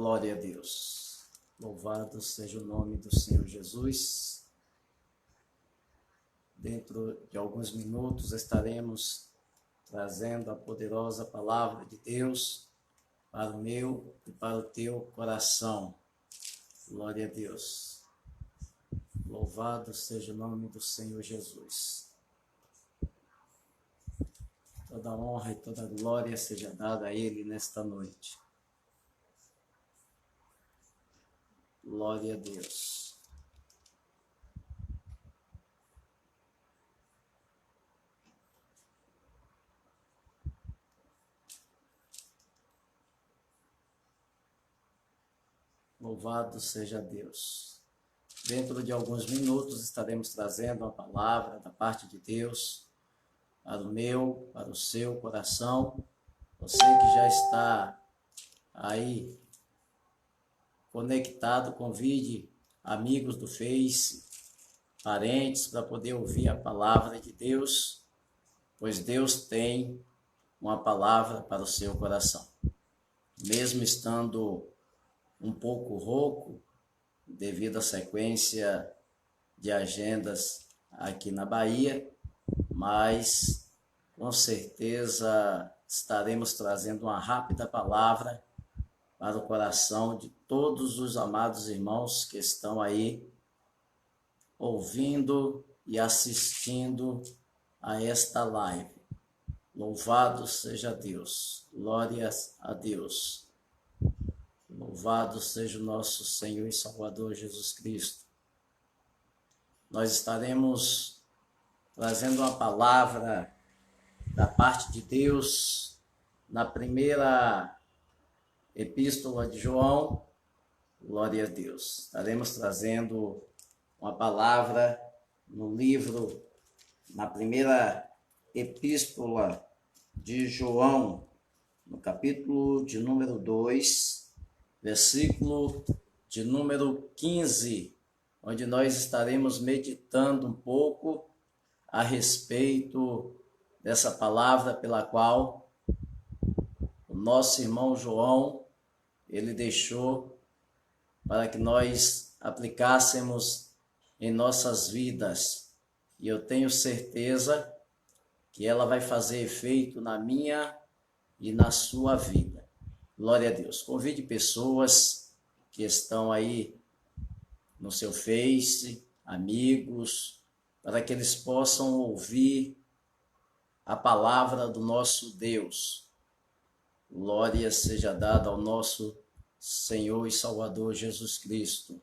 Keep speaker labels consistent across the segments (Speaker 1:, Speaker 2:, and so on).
Speaker 1: Glória a Deus. Louvado seja o nome do Senhor Jesus. Dentro de alguns minutos estaremos trazendo a poderosa palavra de Deus para o meu e para o teu coração. Glória a Deus. Louvado seja o nome do Senhor Jesus. Toda honra e toda glória seja dada a Ele nesta noite. Glória a Deus. Louvado seja Deus. Dentro de alguns minutos estaremos trazendo a palavra da parte de Deus para o meu, para o seu coração. Você que já está aí conectado, convide amigos do Face, parentes, para poder ouvir a palavra de Deus, pois Deus tem uma palavra para o seu coração. Mesmo estando um pouco rouco, devido à sequência de agendas aqui na Bahia, mas com certeza estaremos trazendo uma rápida palavra para o coração de todos os amados irmãos que estão aí ouvindo e assistindo a esta live. Louvado seja Deus, glórias a Deus. Louvado seja o nosso Senhor e Salvador Jesus Cristo. Nós estaremos trazendo uma palavra da parte de Deus na primeira Epístola de João. Glória a Deus. Estaremos trazendo uma palavra no livro, na primeira Epístola de João, no capítulo de número 2, versículo de número 15, onde nós estaremos meditando um pouco a respeito dessa palavra pela qual o nosso irmão João, ele deixou para que nós aplicássemos em nossas vidas. E eu tenho certeza que ela vai fazer efeito na minha e na sua vida. Glória a Deus. Convide pessoas que estão aí no seu Face, amigos, para que eles possam ouvir a palavra do nosso Deus. Glória seja dada ao nosso Senhor e Salvador Jesus Cristo.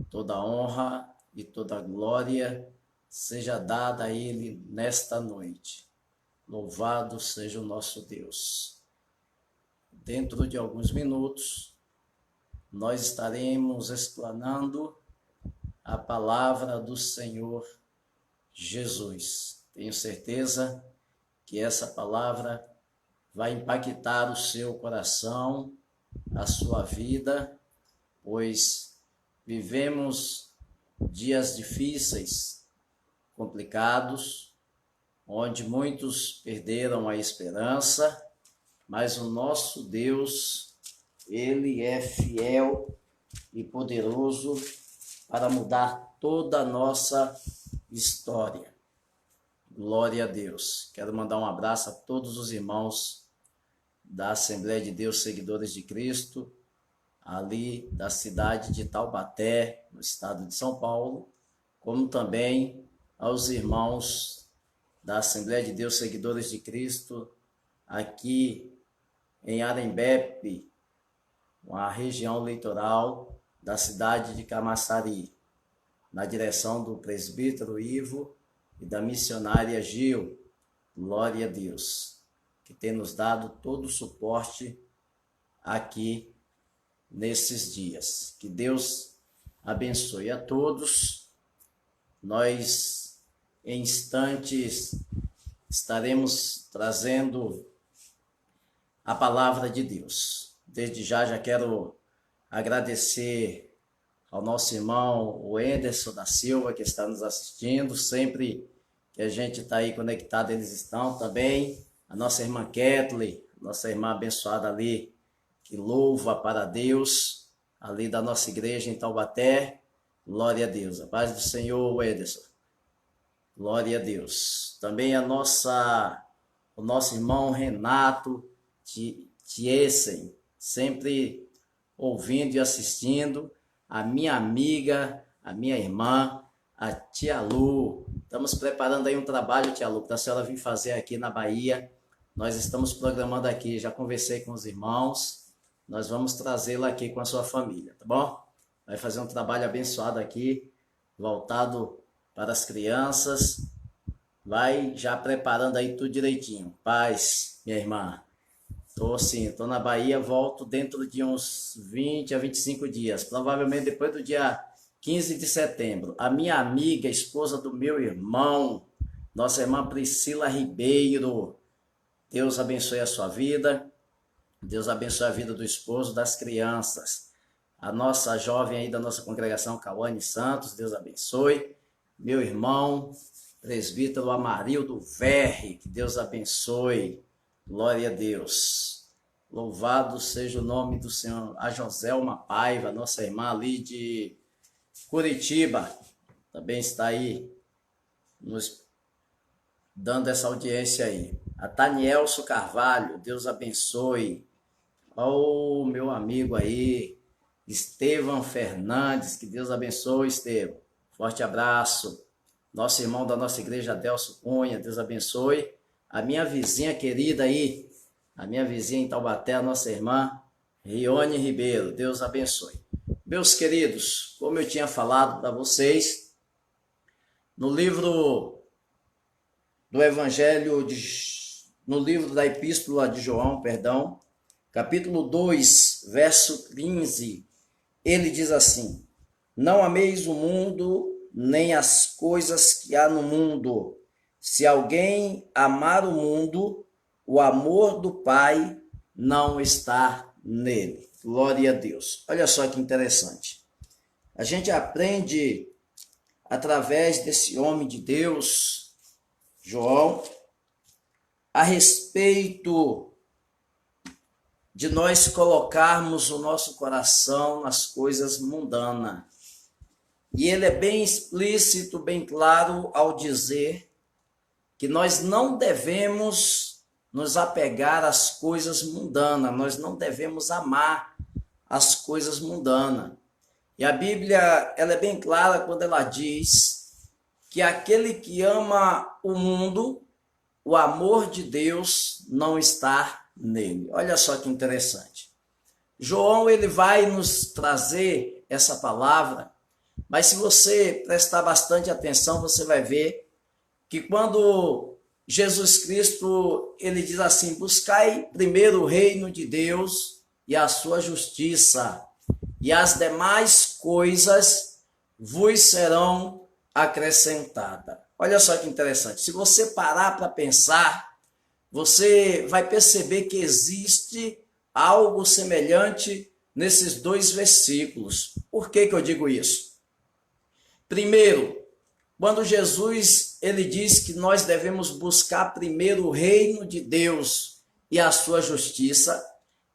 Speaker 1: Toda honra e toda glória seja dada a Ele nesta noite. Louvado seja o nosso Deus. Dentro de alguns minutos, nós estaremos explanando a palavra do Senhor Jesus. Tenho certeza que essa palavra vai impactar o seu coração, a sua vida, pois vivemos dias difíceis, complicados, onde muitos perderam a esperança, mas o nosso Deus, Ele é fiel e poderoso para mudar toda a nossa história. Glória a Deus. Quero mandar um abraço a todos os irmãos da Assembleia de Deus Seguidores de Cristo, ali da cidade de Taubaté, no estado de São Paulo, como também aos irmãos da Assembleia de Deus Seguidores de Cristo, aqui em Arembepe, uma região litoral da cidade de Camaçari, na direção do presbítero Ivo e da missionária Gil. Glória a Deus, que tem nos dado todo o suporte aqui nesses dias. Que Deus abençoe a todos. Nós, em instantes, estaremos trazendo a palavra de Deus. Desde já quero agradecer ao nosso irmão, o Enderson da Silva, que está nos assistindo. Sempre que a gente está aí conectado, eles estão também. A nossa irmã Kathleen, nossa irmã abençoada ali, que louva para Deus, ali da nossa igreja em Taubaté. Glória a Deus. A paz do Senhor, Ederson. Glória a Deus. Também o nosso irmão Renato Thiessen, sempre ouvindo e assistindo. A minha amiga, a minha irmã, a tia Lu. Estamos preparando aí um trabalho, tia Lu, para a senhora vir fazer aqui na Bahia. Nós estamos programando aqui, já conversei com os irmãos. Nós vamos trazê-la aqui com a sua família, tá bom? Vai fazer um trabalho abençoado aqui, voltado para as crianças. Vai já preparando aí tudo direitinho. Paz, minha irmã. Tô na Bahia, volto dentro de uns 20 a 25 dias. Provavelmente depois do dia 15 de setembro. A minha amiga, esposa do meu irmão, nossa irmã Priscila Ribeiro. Deus abençoe a sua vida. Deus abençoe a vida do esposo, das crianças. A nossa jovem aí da nossa congregação, Cauane Santos, Deus abençoe. Meu irmão, presbítero Amarildo Verri, que Deus abençoe. Glória a Deus. Louvado seja o nome do Senhor. A Joselma Paiva, nossa irmã ali de Curitiba, também está aí nos dando essa audiência aí. A Tanielso Carvalho, Deus abençoe. O meu amigo aí, Estevam Fernandes, que Deus abençoe, Estevam. Forte abraço. Nosso irmão da nossa igreja, Adelso Cunha, Deus abençoe. A minha vizinha querida aí, a minha vizinha em Taubaté, a nossa irmã, Rione Ribeiro, Deus abençoe. Meus queridos, como eu tinha falado para vocês, no livro do Evangelho, no livro da Epístola de João, capítulo 2, verso 15, ele diz assim: não ameis o mundo, nem as coisas que há no mundo. Se alguém amar o mundo, o amor do Pai não está nele. Glória a Deus. Olha só que interessante. A gente aprende através desse homem de Deus, João, a respeito de nós colocarmos o nosso coração nas coisas mundanas. E ele é bem explícito, bem claro ao dizer que nós não devemos nos apegar às coisas mundanas, nós não devemos amar as coisas mundanas. E a Bíblia, ela é bem clara quando ela diz que aquele que ama o mundo, o amor de Deus não está nele. Olha só que interessante. João, ele vai nos trazer essa palavra, mas se você prestar bastante atenção, você vai ver que quando Jesus Cristo, ele diz assim: buscai primeiro o reino de Deus e a sua justiça, e as demais coisas vos serão acrescentadas. Olha só que interessante. Se você parar para pensar, você vai perceber que existe algo semelhante nesses dois versículos. Por que eu digo isso? Primeiro, quando Jesus, ele diz que nós devemos buscar primeiro o reino de Deus e a sua justiça,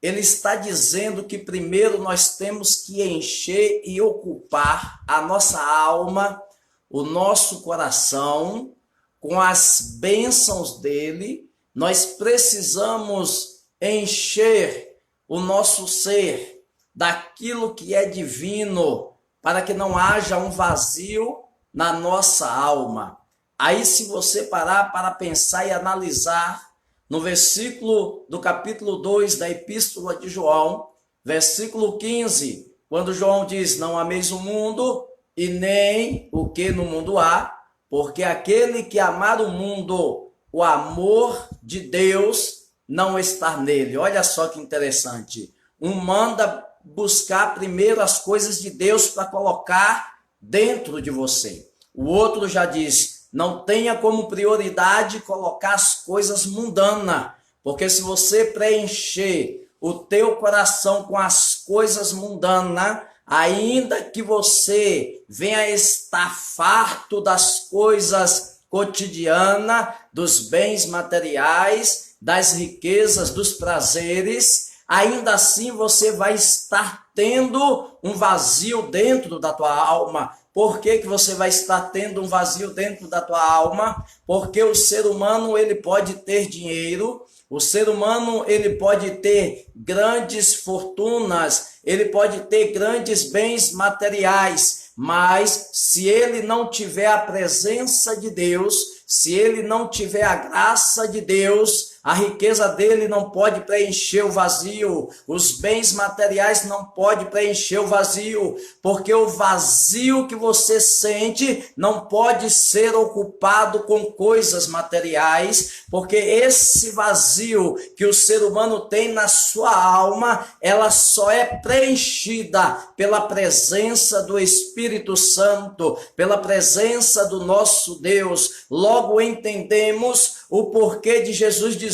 Speaker 1: ele está dizendo que primeiro nós temos que encher e ocupar a nossa alma, o nosso coração, com as bênçãos dele. Nós precisamos encher o nosso ser daquilo que é divino, para que não haja um vazio na nossa alma. Aí, se você parar para pensar e analisar, no versículo do capítulo 2 da Epístola de João, versículo 15, quando João diz: não ameis o mundo e nem o que no mundo há, porque aquele que amar o mundo, o amor de Deus não está nele. Olha só que interessante. Um manda buscar primeiro as coisas de Deus para colocar dentro de você. O outro já diz: não tenha como prioridade colocar as coisas mundanas, porque se você preencher o teu coração com as coisas mundanas, ainda que você venha estar farto das coisas cotidianas, dos bens materiais, das riquezas, dos prazeres, ainda assim você vai estar tendo um vazio dentro da tua alma. Por que que você vai estar tendo um vazio dentro da tua alma? Porque o ser humano, ele pode ter dinheiro, o ser humano, ele pode ter grandes fortunas, ele pode ter grandes bens materiais, mas se ele não tiver a presença de Deus, se ele não tiver a graça de Deus, a riqueza dele não pode preencher o vazio, os bens materiais não podem preencher o vazio, porque o vazio que você sente não pode ser ocupado com coisas materiais, porque esse vazio que o ser humano tem na sua alma, ela só é preenchida pela presença do Espírito Santo, pela presença do nosso Deus. Logo entendemos o porquê de Jesus dizer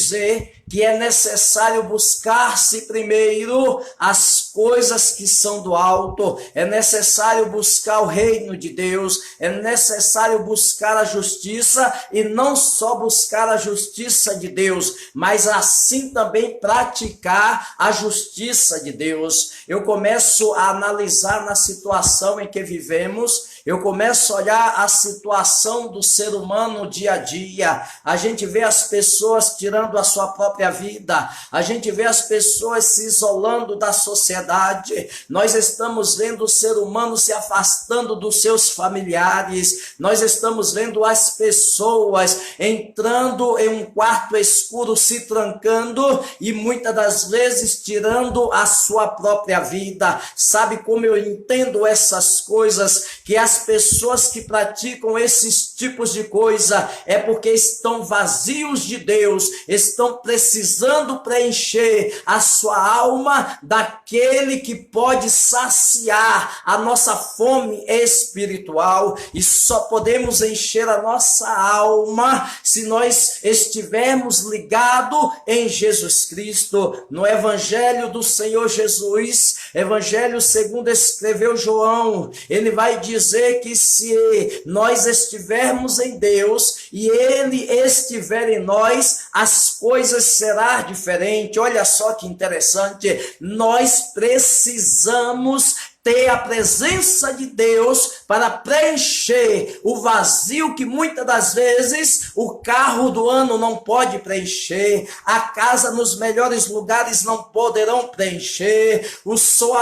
Speaker 1: que é necessário buscar-se primeiro as coisas que são do alto, é necessário buscar o reino de Deus, é necessário buscar a justiça, e não só buscar a justiça de Deus, mas assim também praticar a justiça de Deus. Eu começo a analisar na situação em que vivemos, eu começo a olhar a situação do ser humano dia a dia. A gente vê as pessoas tirando a sua própria vida, a gente vê as pessoas se isolando da sociedade, nós estamos vendo o ser humano se afastando dos seus familiares, nós estamos vendo as pessoas entrando em um quarto escuro, se trancando e muitas das vezes tirando a sua própria vida. Sabe como eu entendo essas coisas? Que as pessoas que praticam esses tipos de coisa é porque estão vazios de Deus, estão precisando preencher a sua alma daquele que pode saciar a nossa fome espiritual, e só podemos encher a nossa alma se nós estivermos ligados em Jesus Cristo, no Evangelho do Senhor Jesus, Evangelho segundo escreveu João. Ele vai dizer que se nós estivermos em Deus e Ele estiver em nós, as coisas serão diferentes. Olha só que interessante, nós precisamos ter a presença de Deus para preencher o vazio que muitas das vezes o carro do ano não pode preencher, a casa nos melhores lugares não poderão preencher,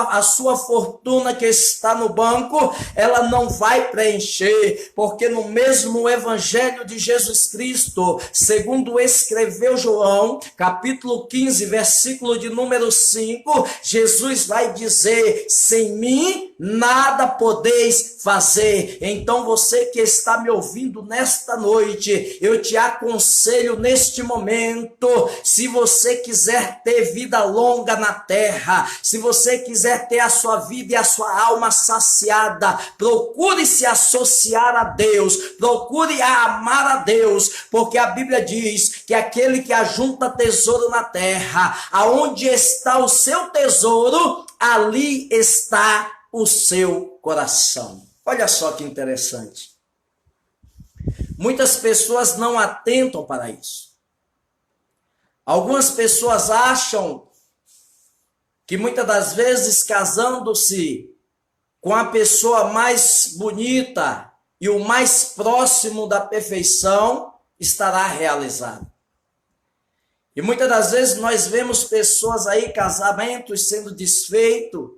Speaker 1: a sua fortuna que está no banco, ela não vai preencher, porque no mesmo Evangelho de Jesus Cristo, segundo escreveu João, capítulo 15, versículo de número 5, Jesus vai dizer: sem mim nada podeis fazer. Então você que está me ouvindo nesta noite, eu te aconselho neste momento, se você quiser ter vida longa na terra, se você quiser ter a sua vida e a sua alma saciada, procure se associar a Deus, procure amar a Deus, porque a Bíblia diz que aquele que ajunta tesouro na terra, aonde está o seu tesouro, ali está o seu coração. Olha só que interessante. Muitas pessoas não atentam para isso. Algumas pessoas acham que muitas das vezes, casando-se com a pessoa mais bonita e o mais próximo da perfeição, estará realizado. E muitas das vezes nós vemos pessoas aí, casamentos sendo desfeitos,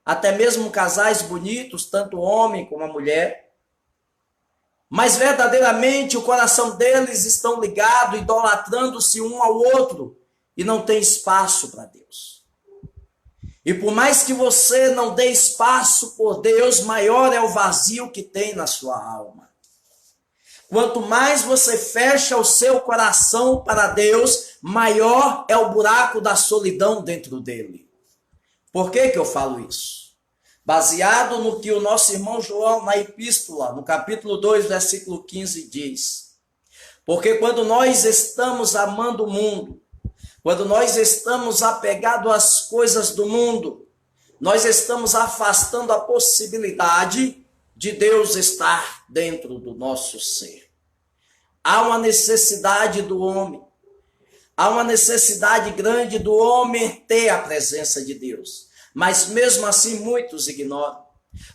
Speaker 1: até mesmo casais bonitos, tanto o homem como a mulher, mas verdadeiramente o coração deles estão ligados, idolatrando-se um ao outro, e não tem espaço para Deus. E por mais que você não dê espaço por Deus, maior é o vazio que tem na sua alma. Quanto mais você fecha o seu coração para Deus, maior é o buraco da solidão dentro dele. Por que que eu falo isso? Baseado no que o nosso irmão João, na epístola, no capítulo 2, versículo 15, diz. Porque quando nós estamos amando o mundo, quando nós estamos apegados às coisas do mundo, nós estamos afastando a possibilidade de Deus estar dentro do nosso ser. Há uma necessidade do homem. Há uma necessidade grande do homem ter a presença de Deus. Mas mesmo assim muitos ignoram.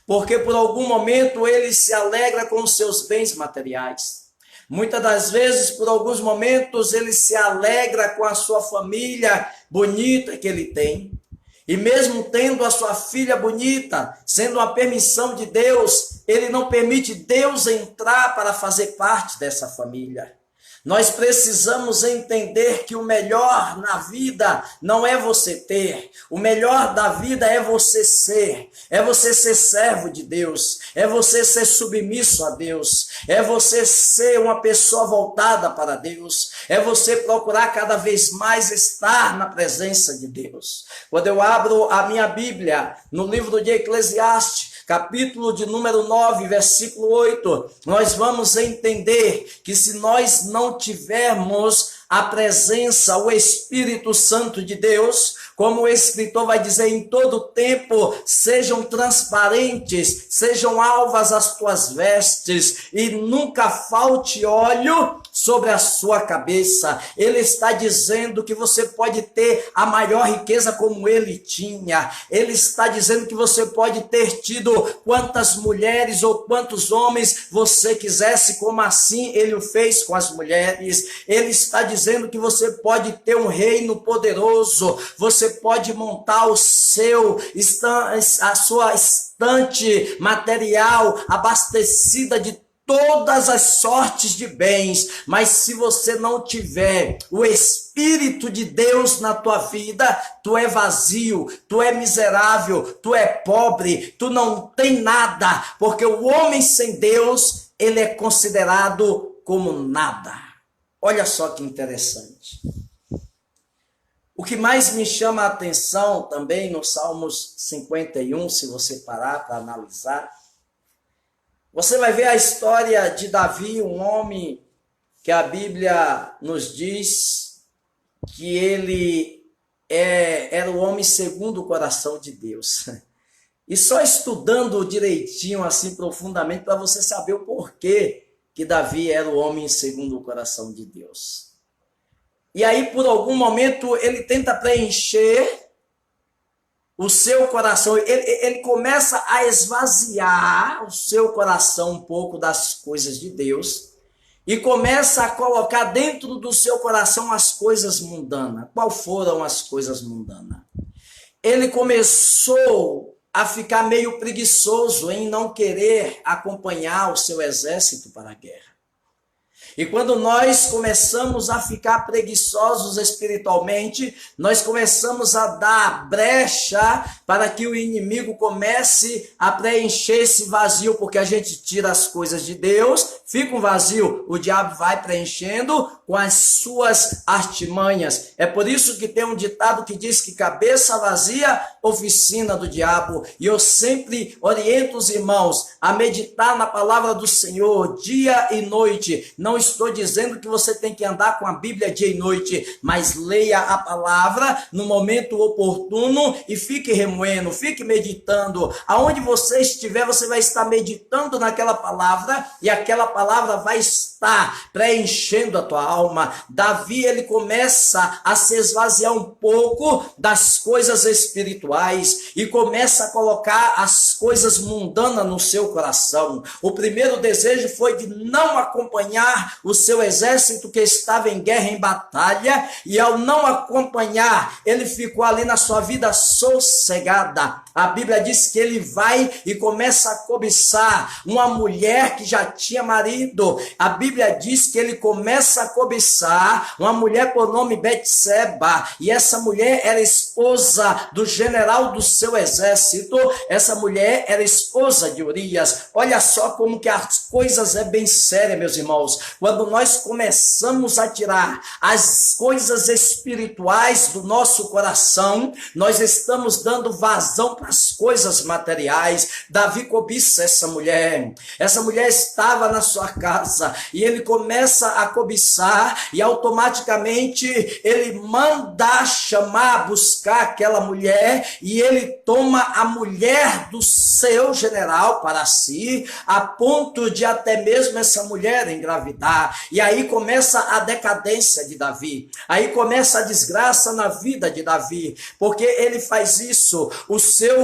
Speaker 1: Porque por algum momento ele se alegra com os seus bens materiais. Muitas das vezes, por alguns momentos, ele se alegra com a sua família bonita que ele tem. E mesmo tendo a sua filha bonita, sendo uma permissão de Deus, ele não permite Deus entrar para fazer parte dessa família. Nós precisamos entender que o melhor na vida não é você ter, o melhor da vida é você ser servo de Deus, é você ser submisso a Deus, é você ser uma pessoa voltada para Deus, é você procurar cada vez mais estar na presença de Deus. Quando eu abro a minha Bíblia, no livro de Eclesiastes, capítulo de número 9, versículo 8, nós vamos entender que se nós não tivermos a presença, o Espírito Santo de Deus, como o escritor vai dizer, em todo tempo, sejam transparentes, sejam alvas as tuas vestes, e nunca falte óleo sobre a sua cabeça. Ele está dizendo que você pode ter a maior riqueza como ele tinha. Ele está dizendo que você pode ter tido quantas mulheres ou quantos homens você quisesse, como assim ele o fez com as mulheres. Ele está dizendo que você pode ter um reino poderoso, você pode montar a sua estante material abastecida de todas as sortes de bens, mas se você não tiver o Espírito de Deus na tua vida, tu é vazio, tu é miserável, tu é pobre, tu não tem nada, porque o homem sem Deus, ele é considerado como nada. Olha só que interessante. O que mais me chama a atenção também no Salmos 51, se você parar para analisar, você vai ver a história de Davi, um homem que a Bíblia nos diz que ele era o homem segundo o coração de Deus. E só estudando direitinho, assim, profundamente, para você saber o porquê que Davi era o homem segundo o coração de Deus. E aí, por algum momento, ele tenta preencher o seu coração, ele começa a esvaziar o seu coração um pouco das coisas de Deus e começa a colocar dentro do seu coração as coisas mundanas. Qual foram as coisas mundanas? Ele começou a ficar meio preguiçoso em não querer acompanhar o seu exército para a guerra. E quando nós começamos a ficar preguiçosos espiritualmente, nós começamos a dar brecha para que o inimigo comece a preencher esse vazio, porque a gente tira as coisas de Deus, fica um vazio, o diabo vai preenchendo com as suas artimanhas. É por isso que tem um ditado que diz que cabeça vazia, oficina do diabo. E eu sempre oriento os irmãos a meditar na palavra do Senhor dia e noite. Não estou dizendo que você tem que andar com a Bíblia dia e noite, mas leia a palavra no momento oportuno e fique remoendo, fique meditando. Aonde você estiver, você vai estar meditando naquela palavra e aquela palavra vai estar preenchendo a tua alma. Davi, ele começa a se esvaziar um pouco das coisas espirituais e começa a colocar as coisas mundanas no seu coração. O primeiro desejo foi de não acompanhar o seu exército que estava em guerra, em batalha, e ao não acompanhar, ele ficou ali na sua vida sossegada. A Bíblia diz que ele vai e começa a cobiçar uma mulher que já tinha marido. A Bíblia diz que ele começa a cobiçar uma mulher por nome Betseba, e essa mulher era esposa do general do seu exército. Essa mulher era esposa de Urias. Olha só como que as coisas é bem séria, meus irmãos. Quando nós começamos a tirar as coisas espirituais do nosso coração, nós estamos dando vazão para as coisas materiais. Davi cobiça essa mulher. Essa mulher estava na sua casa e ele começa a cobiçar e automaticamente ele manda chamar, buscar aquela mulher, e ele toma a mulher do seu general para si, a ponto de até mesmo essa mulher engravidar. voltar. E aí começa a decadência de Davi. Aí começa a desgraça na vida de Davi, porque ele faz isso. O seu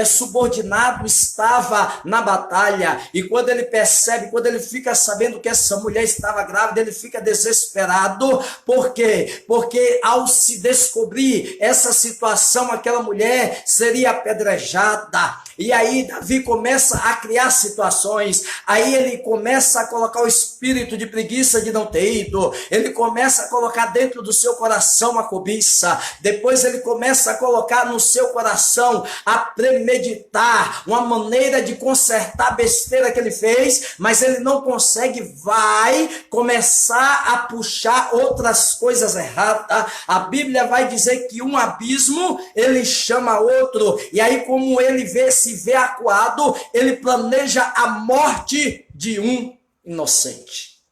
Speaker 1: subordinado estava na batalha, e quando ele percebe, quando ele fica sabendo que essa mulher estava grávida, ele fica desesperado. Por quê? Porque ao se descobrir essa situação, aquela mulher seria apedrejada. E aí Davi começa a criar situações, aí ele começa a colocar o espírito de preguiça de não ter ido, ele começa a colocar dentro do seu coração a cobiça, depois ele começa a colocar no seu coração a premeditar uma maneira de consertar a besteira que ele fez, mas ele não consegue, vai começar a puxar outras coisas erradas. A Bíblia vai dizer que um abismo ele chama outro, e aí como ele se vê acuado, ele planeja a morte de um inocente.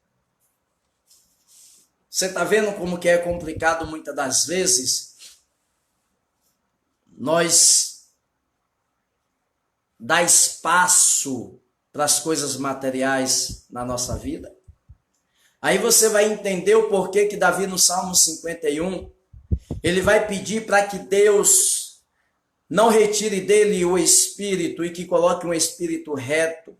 Speaker 1: Você está vendo como que é complicado muitas das vezes? Nós dá espaço para as coisas materiais na nossa vida. Aí você vai entender o porquê que Davi no Salmo 51, ele vai pedir para que Deus não retire dele o espírito e que coloque um espírito reto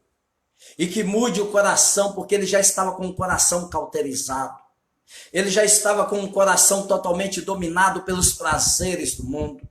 Speaker 1: e que mude o coração, porque ele já estava com o coração cauterizado. Ele já estava com o coração totalmente dominado pelos prazeres do mundo.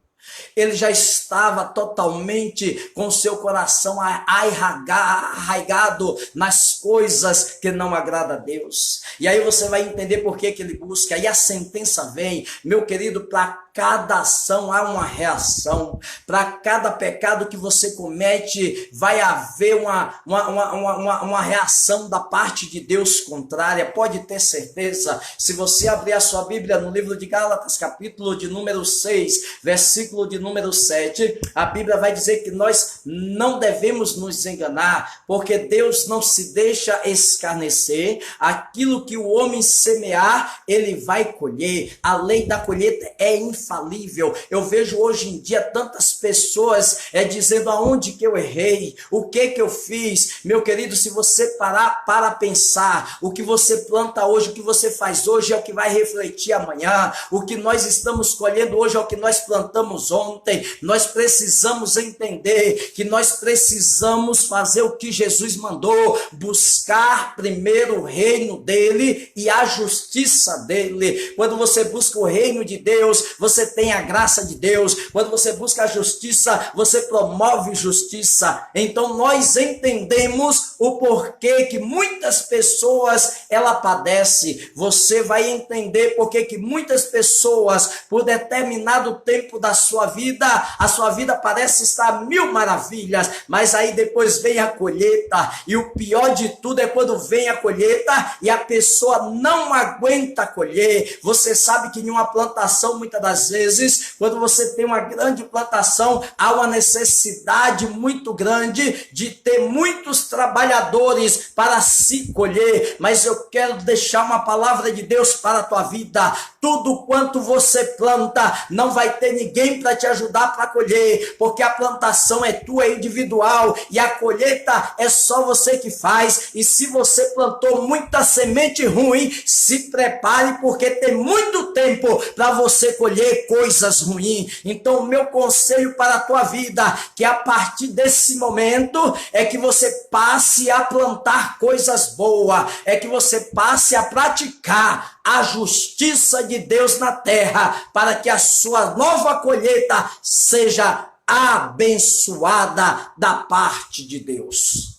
Speaker 1: Ele já estava totalmente com seu coração arraigado nas coisas que não agradam a Deus. E aí você vai entender por que ele busca. Aí a sentença vem, meu querido, para cada ação há uma reação. Para cada pecado que você comete, vai haver uma reação da parte de Deus contrária. Pode ter certeza. Se você abrir a sua Bíblia no livro de Gálatas, capítulo de número 6, versículo de número 7, a Bíblia vai dizer que nós não devemos nos enganar, porque Deus não se deixa escarnecer. Aquilo que o homem semear, ele vai colher. A lei da colheita é infalível. Eu vejo hoje em dia tantas pessoas dizendo aonde que eu errei, o que eu fiz. Meu querido, se você parar para pensar, o que você planta hoje, o que você faz hoje é o que vai refletir amanhã. O que nós estamos colhendo hoje é o que nós plantamos ontem. Nós precisamos entender que nós precisamos fazer o que Jesus mandou, buscar primeiro o reino dele e a justiça dele. Quando você busca o reino de Deus, você tem a graça de Deus. Quando você busca a justiça, você promove justiça. Então nós entendemos o porquê que muitas pessoas ela padece. Você vai entender porque que muitas pessoas, por determinado tempo da sua vida, a sua vida parece estar a mil maravilhas, mas aí depois vem a colheita, e o pior de tudo é quando vem a colheita e a pessoa não aguenta colher. Você sabe que em uma plantação, muitas das vezes, quando você tem uma grande plantação, há uma necessidade muito grande de ter muitos trabalhadores para se colher, mas eu quero deixar uma palavra de Deus para a tua vida. Tudo quanto você planta, não vai ter ninguém para te ajudar para colher, porque a plantação é tua, é individual, e a colheita é só você que faz. E se você plantou muita semente ruim, se prepare, porque tem muito tempo para você colher coisas ruins. Então o meu conselho para a tua vida, que a partir desse momento é que você passe a plantar coisas boas, é que você passe a praticar a justiça de Deus na terra, para que a sua nova colheita seja abençoada da parte de Deus.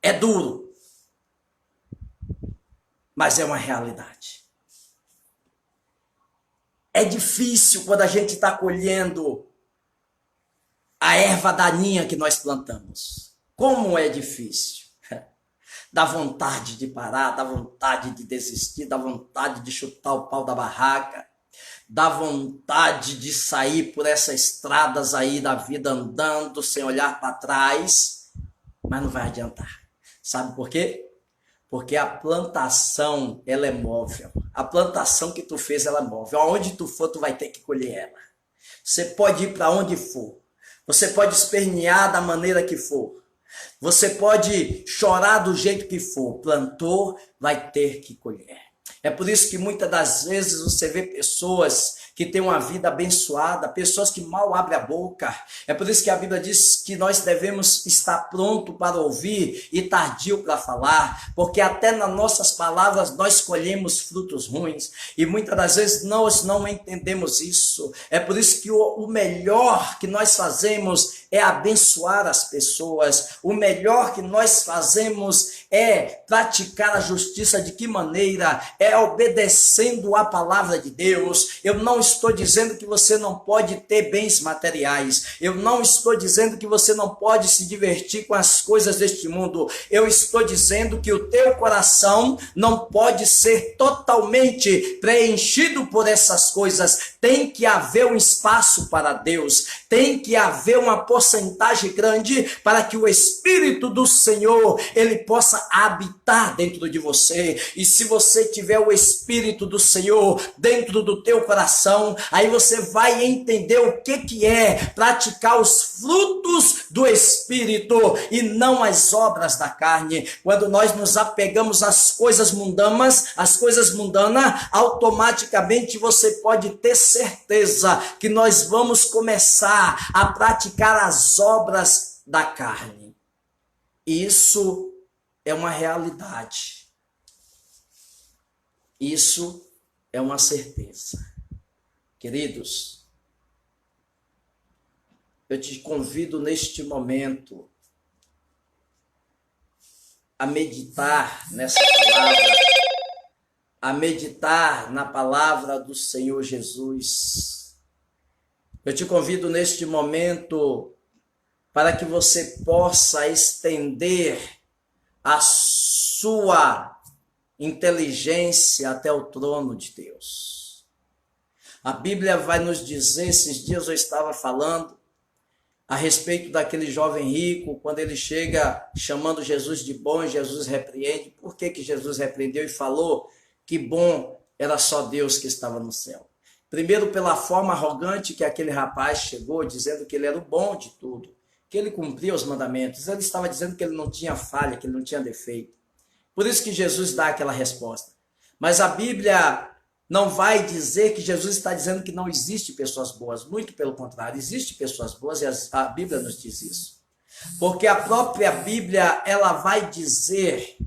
Speaker 1: É duro, mas é uma realidade. É difícil quando a gente está colhendo a erva daninha que nós plantamos. Como é difícil. Dá vontade de parar, dá vontade de desistir, dá vontade de chutar o pau da barraca, dá vontade de sair por essas estradas aí da vida andando sem olhar para trás, mas não vai adiantar. Sabe por quê? Porque a plantação, ela é móvel. A plantação que tu fez, ela é móvel. Aonde tu for, tu vai ter que colher ela. Você pode ir para onde for. Você pode espernear da maneira que for. Você pode chorar do jeito que for, plantou, vai ter que colher. É por isso que muitas das vezes você vê pessoas que têm uma vida abençoada, pessoas que mal abrem a boca. É por isso que a Bíblia diz que nós devemos estar pronto para ouvir e tardio para falar, porque até nas nossas palavras nós colhemos frutos ruins e muitas das vezes nós não entendemos isso. É por isso que o melhor que nós fazemos é abençoar as pessoas. O melhor que nós fazemos é praticar a justiça. De que maneira? É obedecendo a palavra de Deus. Eu não estou dizendo que você não pode ter bens materiais. Eu não estou dizendo que você não pode se divertir com as coisas deste mundo. Eu estou dizendo que o teu coração não pode ser totalmente preenchido por essas coisas. Tem que haver um espaço para Deus. Tem que haver uma porcentagem grande para que o Espírito do Senhor, ele possa habitar dentro de você. E se você tiver o Espírito do Senhor dentro do teu coração, aí você vai entender o que é praticar os frutos do Espírito e não as obras da carne. Quando nós nos apegamos às coisas mundanas, automaticamente você pode ter certeza que nós vamos começar a praticar as obras da carne. Isso é uma realidade. Isso é uma certeza. Queridos, eu te convido neste momento a meditar nessa palavra, a meditar na palavra do Senhor Jesus. Eu te convido neste momento para que você possa estender a sua inteligência até o trono de Deus. A Bíblia vai nos dizer, esses dias eu estava falando a respeito daquele jovem rico, quando ele chega chamando Jesus de bom, e Jesus repreende. Por que Jesus repreendeu e falou que bom era só Deus que estava no céu? Primeiro, pela forma arrogante que aquele rapaz chegou, dizendo que ele era o bom de tudo, que ele cumpria os mandamentos. Ele estava dizendo que ele não tinha falha, que ele não tinha defeito. Por isso que Jesus dá aquela resposta. Mas a Bíblia não vai dizer que Jesus está dizendo que não existe pessoas boas. Muito pelo contrário, existe pessoas boas e a Bíblia nos diz isso. Porque a própria Bíblia, ela vai dizer,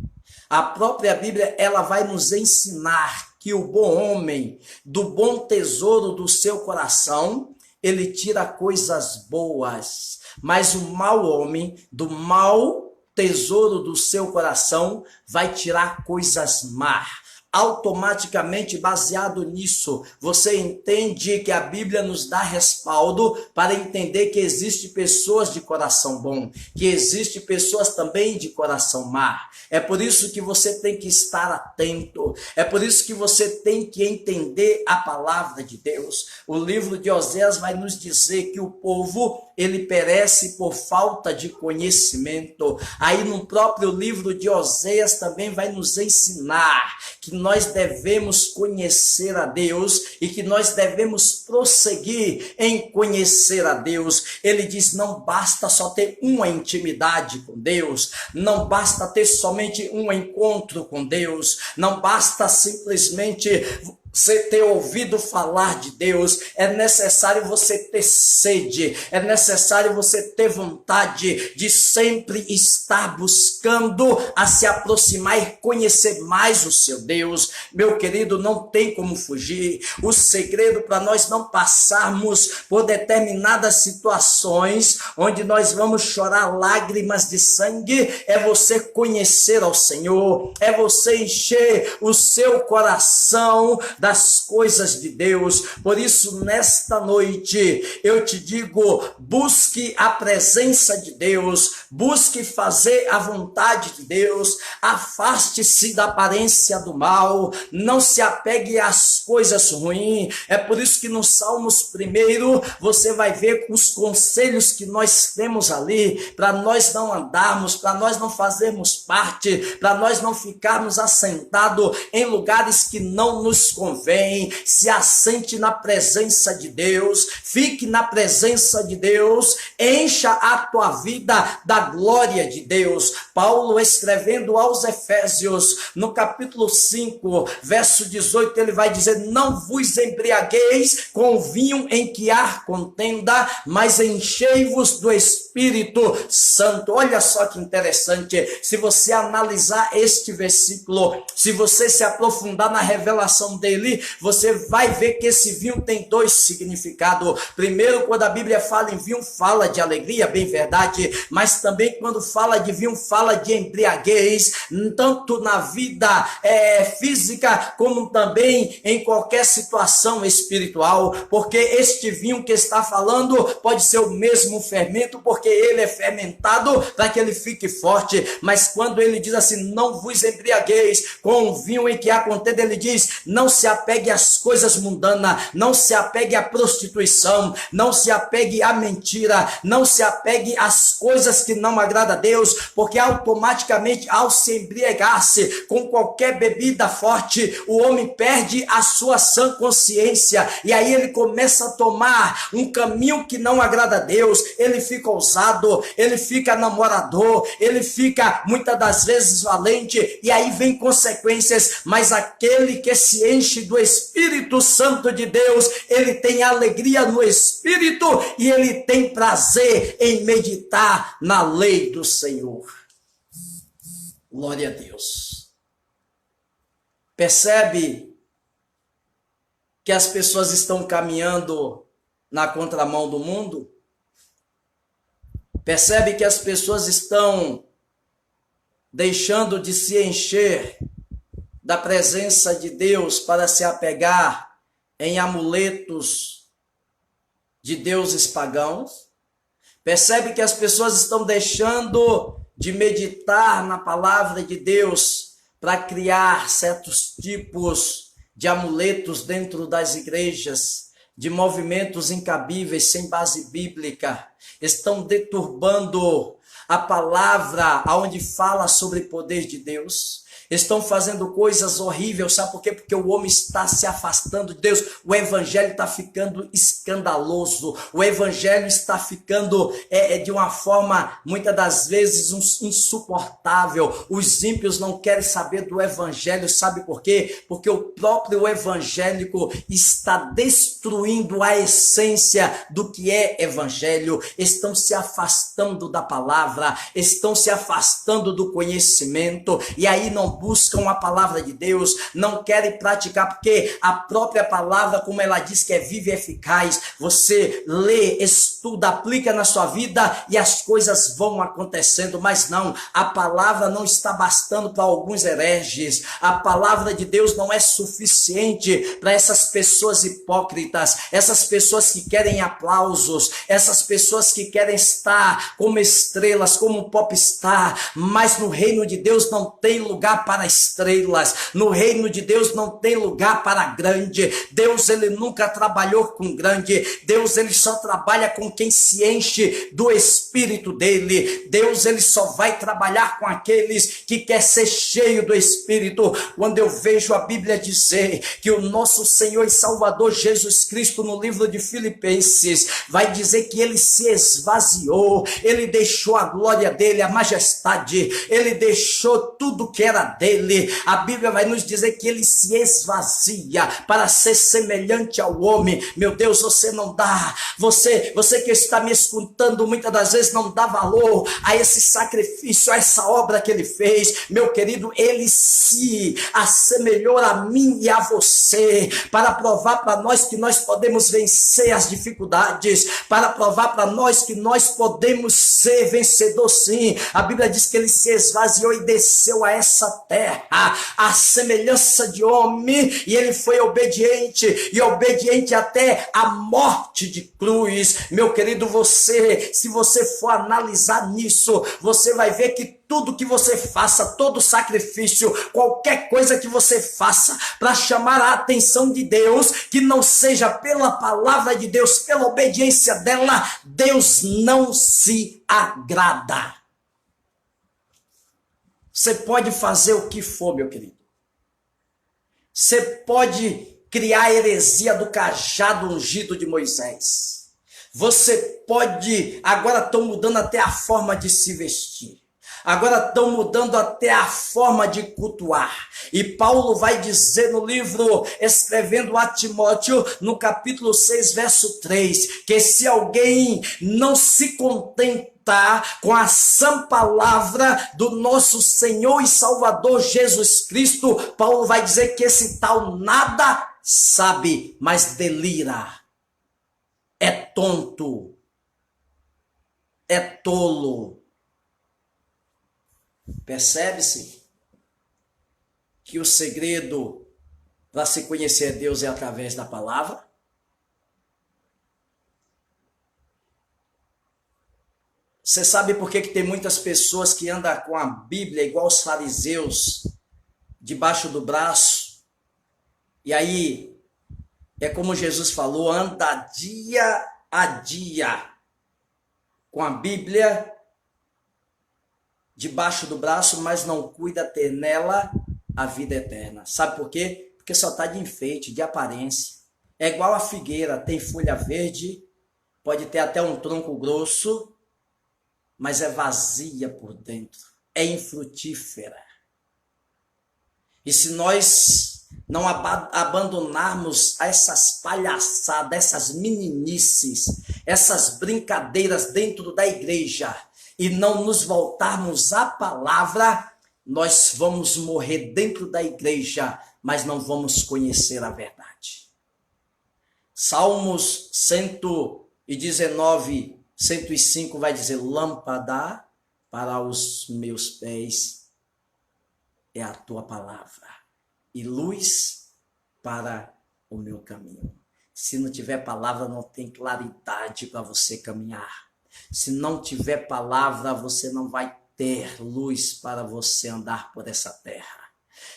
Speaker 1: a própria Bíblia, ela vai nos ensinar que o bom homem, do bom tesouro do seu coração, ele tira coisas boas. Mas o mau homem, do mau tesouro do seu coração, vai tirar coisas más. Automaticamente, baseado nisso, você entende que a Bíblia nos dá respaldo para entender que existe pessoas de coração bom, que existe pessoas também de coração má. É por isso que você tem que estar atento, é por isso que você tem que entender a palavra de Deus. O livro de Oséias vai nos dizer que o povo, ele perece por falta de conhecimento. Aí no próprio livro de Oséias também vai nos ensinar que nós devemos conhecer a Deus e que nós devemos prosseguir em conhecer a Deus. Ele diz, não basta só ter uma intimidade com Deus, não basta ter somente um encontro com Deus, não basta simplesmente você ter ouvido falar de Deus, é necessário você ter sede, é necessário você ter vontade de sempre estar buscando a se aproximar e conhecer mais o seu Deus. Meu querido, não tem como fugir. O segredo para nós não passarmos por determinadas situações onde nós vamos chorar lágrimas de sangue é você conhecer ao Senhor, é você encher o seu coração das coisas de Deus. Por isso, nesta noite, eu te digo, busque a presença de Deus, busque fazer a vontade de Deus, afaste-se da aparência do mal, não se apegue às coisas ruins. É por isso que no Salmos 1, você vai ver os conselhos que nós temos ali, para nós não andarmos, para nós não fazermos parte, para nós não ficarmos assentados em lugares que não nos convêm. convém. Se assente na presença de Deus, fique na presença de Deus, encha a tua vida da glória de Deus. Paulo, escrevendo aos Efésios, no capítulo 5, verso 18, ele vai dizer: não vos embriagueis com o vinho em que há contenda, mas enchei-vos do Espírito Santo. Olha só que interessante, se você analisar este versículo, se você se aprofundar na revelação dele, você vai ver que esse vinho tem dois significados. Primeiro, quando a Bíblia fala em vinho, fala de alegria, bem verdade, mas também quando fala de vinho, fala de embriaguez, tanto na vida física, como também em qualquer situação espiritual, porque este vinho que está falando pode ser o mesmo fermento, porque ele é fermentado para que ele fique forte. Mas quando ele diz assim: não vos embriagueis com o vinho em que há contenda, ele diz: não se apegue às coisas mundanas, não se apegue à prostituição, não se apegue à mentira, não se apegue às coisas que não agradam a Deus, porque automaticamente, ao se embriagar-se com qualquer bebida forte, o homem perde a sua sã consciência, e aí ele começa a tomar um caminho que não agrada a Deus. Ele fica ousado, ele fica namorador, ele fica muitas das vezes valente, e aí vem consequências. Mas aquele que se enche do Espírito Santo de Deus, ele tem alegria no Espírito e ele tem prazer em meditar na lei do Senhor. Glória a Deus. Percebe que as pessoas estão caminhando na contramão do mundo? Percebe que as pessoas estão deixando de se encher da presença de Deus para se apegar em amuletos de deuses pagãos? Percebe que as pessoas estão deixando de meditar na palavra de Deus para criar certos tipos de amuletos dentro das igrejas, de movimentos incabíveis, sem base bíblica? Estão deturbando a palavra onde fala sobre o poder de Deus. Estão fazendo coisas horríveis, sabe por quê? Porque o homem está se afastando de Deus, o evangelho está ficando escandaloso, o evangelho está ficando de uma forma, muitas das vezes, insuportável. Os ímpios não querem saber do evangelho, sabe por quê? Porque o próprio evangélico está destruindo a essência do que é evangelho. Estão se afastando da palavra, estão se afastando do conhecimento, e aí não buscam a palavra de Deus, não querem praticar, porque a própria palavra, como ela diz que é viva e eficaz, você lê, estuda, aplica na sua vida e as coisas vão acontecendo. Mas não, a palavra não está bastando para alguns hereges, a palavra de Deus não é suficiente para essas pessoas hipócritas, essas pessoas que querem aplausos, essas pessoas que querem estar como estrelas, como um popstar, mas no reino de Deus não tem lugar para estrelas, no reino de Deus não tem lugar para grande. Deus, ele nunca trabalhou com grande. Deus, ele só trabalha com quem se enche do Espírito dele. Deus, ele só vai trabalhar com aqueles que quer ser cheio do Espírito. Quando eu vejo a Bíblia dizer que o nosso Senhor e Salvador Jesus Cristo, no livro de Filipenses, vai dizer que ele se esvaziou, ele deixou a glória dele, a majestade, ele deixou tudo que era dele. A Bíblia vai nos dizer que ele se esvazia para ser semelhante ao homem. Meu Deus, você não dá, você que está me escutando muitas das vezes não dá valor a esse sacrifício, a essa obra que ele fez. Meu querido, ele se assemelhou a mim e a você para provar para nós que nós podemos vencer as dificuldades, para provar para nós que nós podemos ser vencedor, sim. A Bíblia diz que ele se esvaziou e desceu a essa terra, a semelhança de homem, e ele foi obediente, e obediente até a morte de cruz. Meu querido, se você for analisar nisso, você vai ver que tudo que você faça, todo sacrifício, qualquer coisa que você faça para chamar a atenção de Deus, que não seja pela palavra de Deus, pela obediência dela, Deus não se agrada. Você pode fazer o que for, meu querido. Você pode criar a heresia do cajado ungido de Moisés. Você pode, agora estão mudando até a forma de se vestir. Agora estão mudando até a forma de cultuar. E Paulo vai dizer no livro, escrevendo a Timóteo, no capítulo 6, verso 3, que se alguém não se contentar com a sã palavra do nosso Senhor e Salvador Jesus Cristo, Paulo vai dizer que esse tal nada sabe, mas delira. É tonto. É tolo. Percebe-se que o segredo para se conhecer Deus é através da palavra? Você sabe por que tem muitas pessoas que andam com a Bíblia igual os fariseus, debaixo do braço? E aí, é como Jesus falou, anda dia a dia com a Bíblia debaixo do braço, mas não cuida ter nela a vida eterna. Sabe por quê? Porque só está de enfeite, de aparência. É igual a figueira, tem folha verde, pode ter até um tronco grosso, mas é vazia por dentro, é infrutífera. E se nós não abandonarmos essas palhaçadas, essas meninices, essas brincadeiras dentro da igreja, e não nos voltarmos à palavra, nós vamos morrer dentro da igreja, mas não vamos conhecer a verdade. Salmos 119, 105 vai dizer, lâmpada para os meus pés é a tua palavra e luz para o meu caminho. Se não tiver palavra, não tem claridade para você caminhar. Se não tiver palavra, você não vai ter luz para você andar por essa terra.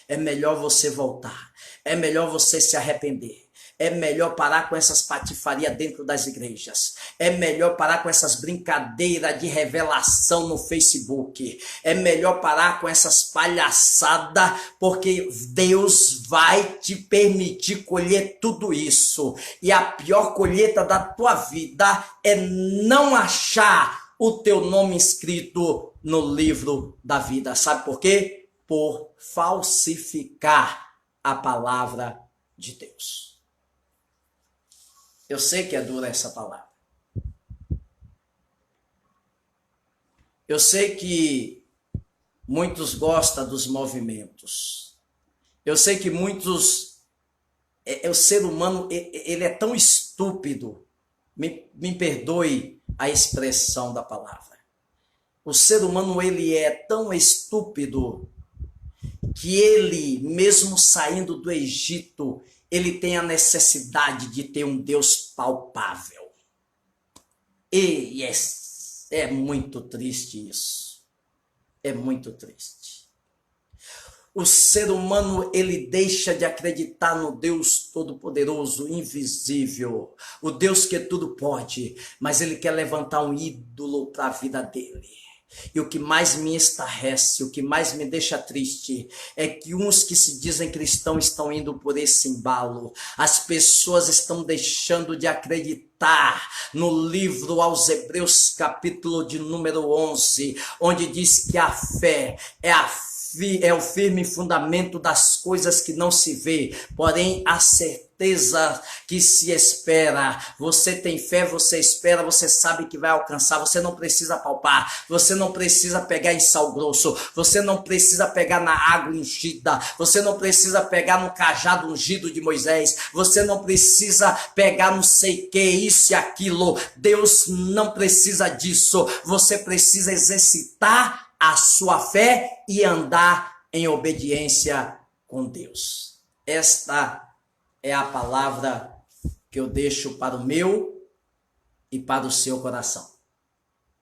Speaker 1: É melhor você voltar. É melhor você se arrepender. É melhor parar com essas patifarias dentro das igrejas. É melhor parar com essas brincadeiras de revelação no Facebook. É melhor parar com essas palhaçadas, porque Deus vai te permitir colher tudo isso. E a pior colheita da tua vida é não achar o teu nome escrito no livro da vida. Sabe por quê? Por falsificar a palavra de Deus. Eu sei que é dura essa palavra. Eu sei que muitos gostam dos movimentos. Eu sei que muitos... o ser humano, ele é tão estúpido. Me perdoe a expressão da palavra. O ser humano, ele é tão estúpido que ele, mesmo saindo do Egito, ele tem a necessidade de ter um Deus palpável. E é muito triste isso. É muito triste. O ser humano, ele deixa de acreditar no Deus Todo-Poderoso, invisível, o Deus que tudo pode, mas ele quer levantar um ídolo para a vida dele. E o que mais me estarrece, o que mais me deixa triste, é que uns que se dizem cristãos estão indo por esse embalo. As pessoas estão deixando de acreditar no livro aos Hebreus, capítulo de número 11, onde diz que a fé é o firme fundamento das coisas que não se vê, porém a certeza que se espera. Você tem fé, você espera, você sabe que vai alcançar. Você não precisa palpar, você não precisa pegar em sal grosso, você não precisa pegar na água ungida, você não precisa pegar no cajado ungido de Moisés, você não precisa pegar não sei o que, isso e aquilo. Deus não precisa disso. Você precisa exercitar a sua fé e andar em obediência com Deus. Esta é a palavra que eu deixo para o meu e para o seu coração.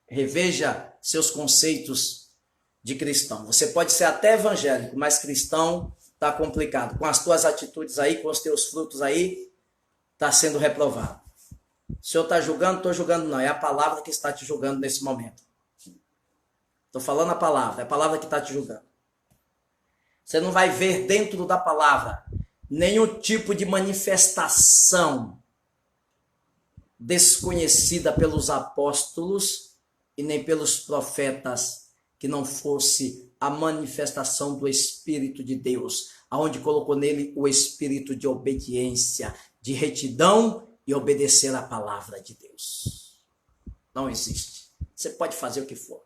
Speaker 1: Reveja seus conceitos de cristão. Você pode ser até evangélico, mas cristão está complicado. Com as tuas atitudes aí, com os teus frutos aí, está sendo reprovado. O Senhor está julgando? Estou julgando não. É a palavra que está te julgando nesse momento. Estou falando a palavra, é a palavra que está te julgando. Você não vai ver dentro da palavra nenhum tipo de manifestação desconhecida pelos apóstolos e nem pelos profetas que não fosse a manifestação do Espírito de Deus, aonde colocou nele o espírito de obediência, de retidão e obedecer à palavra de Deus. Não existe. Você pode fazer o que for.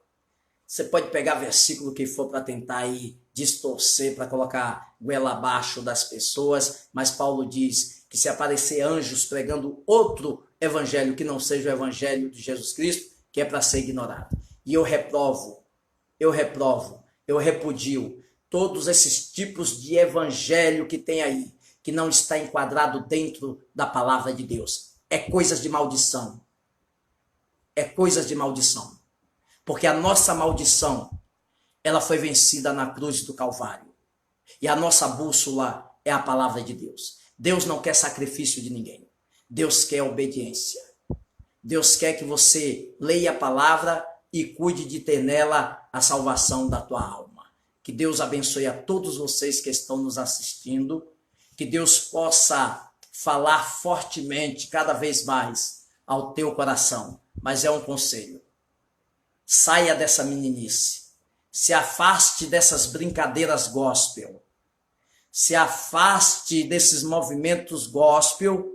Speaker 1: Você pode pegar versículo que for para tentar aí distorcer, para colocar goela abaixo das pessoas, mas Paulo diz que se aparecer anjos pregando outro evangelho que não seja o evangelho de Jesus Cristo, que é para ser ignorado. E eu reprovo, eu repudio todos esses tipos de evangelho que tem aí, que não está enquadrado dentro da palavra de Deus. É coisas de maldição. É coisas de maldição. Porque a nossa maldição, ela foi vencida na cruz do Calvário. E a nossa bússola é a palavra de Deus. Deus não quer sacrifício de ninguém. Deus quer obediência. Deus quer que você leia a palavra e cuide de ter nela a salvação da tua alma. Que Deus abençoe a todos vocês que estão nos assistindo. Que Deus possa falar fortemente, cada vez mais, ao teu coração. Mas é um conselho. Saia dessa meninice. Se afaste dessas brincadeiras gospel. Se afaste desses movimentos gospel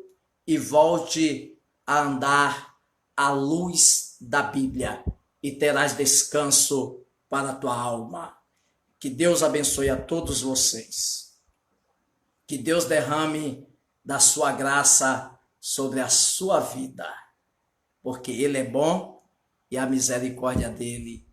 Speaker 1: e volte a andar à luz da Bíblia e terás descanso para a tua alma. Que Deus abençoe a todos vocês. Que Deus derrame da sua graça sobre a sua vida, porque Ele é bom e a misericórdia dele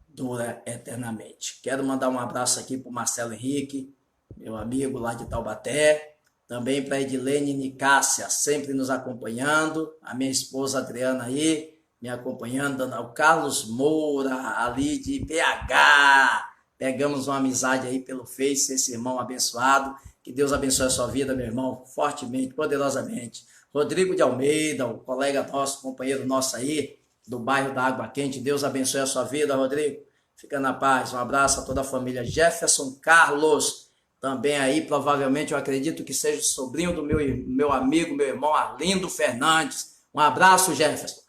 Speaker 1: dura eternamente. Quero mandar um abraço aqui para o Marcelo Henrique, meu amigo lá de Taubaté, também para a Edilene Nicássia, sempre nos acompanhando, a minha esposa Adriana aí, me acompanhando, o Carlos Moura, ali de BH, pegamos uma amizade aí pelo Face, esse irmão abençoado, que Deus abençoe a sua vida, meu irmão, fortemente, poderosamente. Rodrigo de Almeida, o colega nosso, companheiro nosso aí, do bairro da Água Quente, Deus abençoe a sua vida, Rodrigo, fica na paz, um abraço a toda a família. Jefferson Carlos, também aí, provavelmente, eu acredito que seja sobrinho do meu amigo, meu irmão Arlindo Fernandes, um abraço, Jefferson,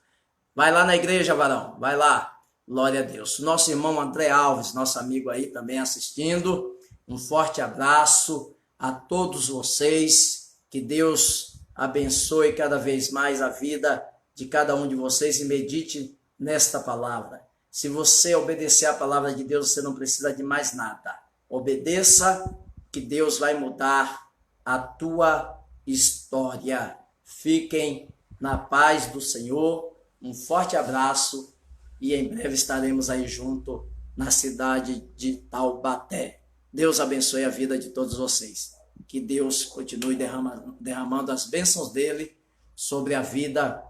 Speaker 1: vai lá na igreja, varão, vai lá, glória a Deus. Nosso irmão André Alves, nosso amigo aí também assistindo, um forte abraço a todos vocês, que Deus abençoe cada vez mais a vida de cada um de vocês e medite nesta palavra. Se você obedecer a palavra de Deus, você não precisa de mais nada. Obedeça, que Deus vai mudar a tua história. Fiquem na paz do Senhor. Um forte abraço e em breve estaremos aí junto na cidade de Taubaté. Deus abençoe a vida de todos vocês. Que Deus continue derramando as bênçãos dele sobre a vida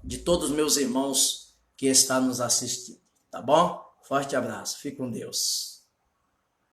Speaker 1: de todos os meus irmãos que estão nos assistindo. Tá bom? Forte abraço. Fique com Deus.